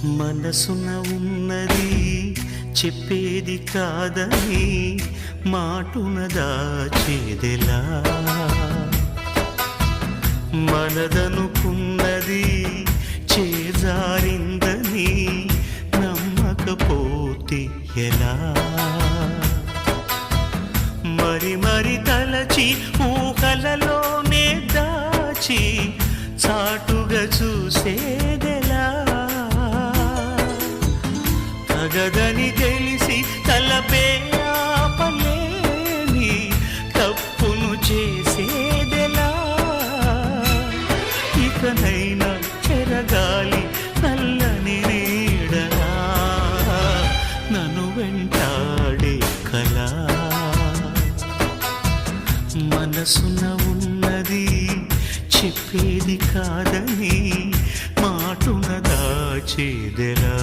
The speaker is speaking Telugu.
మనసున ఉన్నది చెప్పేది కాదని మాటున దాచేదెలా, మనదనుకున్నది చేజారిందని నమ్మకపోతే ఎలా, మరి మరి తలచి ఊహలలోనే దాచి చాటుగా చూసేదెలా, తగదని తెలిసి తలపే ఆపలేని తప్పును చేసేదెలా, ఇకనైనా చెరగాలి నల్లని నీడలా నన్ను వెంటాడే కలా, మనసున ఉన్నది చెప్పేది కాదని మాటున దాచేదెలా.